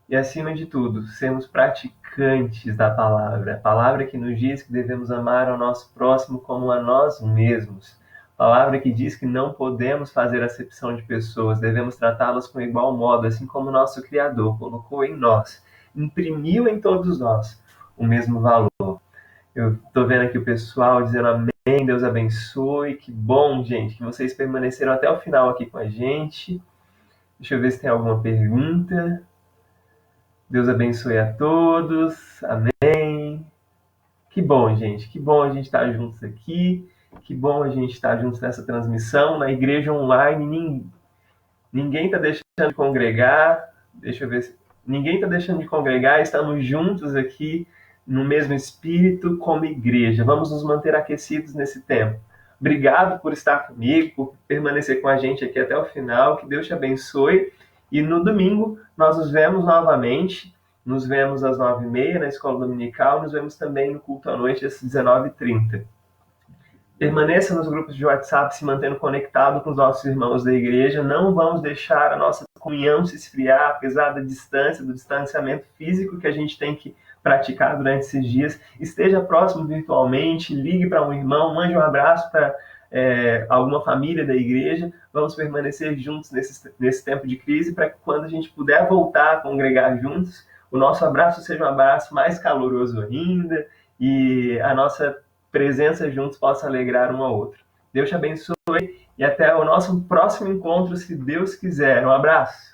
e, acima de tudo, sermos praticantes da palavra. A palavra que nos diz que devemos amar ao nosso próximo como a nós mesmos. A palavra que diz que não podemos fazer acepção de pessoas, devemos tratá-las com igual modo, assim como o nosso Criador colocou em nós, imprimiu em todos nós o mesmo valor. Eu estou vendo aqui o pessoal dizendo amém, Deus abençoe. Que bom, gente, que vocês permaneceram até o final aqui com a gente. Deixa eu ver se tem alguma pergunta. Deus abençoe a todos. Amém. Que bom, gente. Que bom a gente estar juntos aqui. Que bom a gente estar juntos nessa transmissão. Na igreja online, ninguém está deixando de congregar. Deixa eu ver se... Ninguém está deixando de congregar. Estamos juntos aqui no mesmo espírito como igreja. Vamos nos manter aquecidos nesse tempo. Obrigado por estar comigo, por permanecer com a gente aqui até o final. Que Deus te abençoe. E no domingo nós nos vemos novamente. Nos vemos às 9h30 na escola dominical. Nos vemos também no culto à noite às 19h30. Permaneça nos grupos de WhatsApp, se mantendo conectado com os nossos irmãos da igreja. Não vamos deixar a nossa comunhão se esfriar, apesar da distância, do distanciamento físico que a gente tem que praticar durante esses dias. Esteja próximo virtualmente, ligue para um irmão, mande um abraço para alguma família da igreja. Vamos permanecer juntos nesse tempo de crise, para que quando a gente puder voltar a congregar juntos, o nosso abraço seja um abraço mais caloroso ainda e a nossa presença juntos possa alegrar um ao outro. Deus te abençoe e até o nosso próximo encontro, se Deus quiser. Um abraço!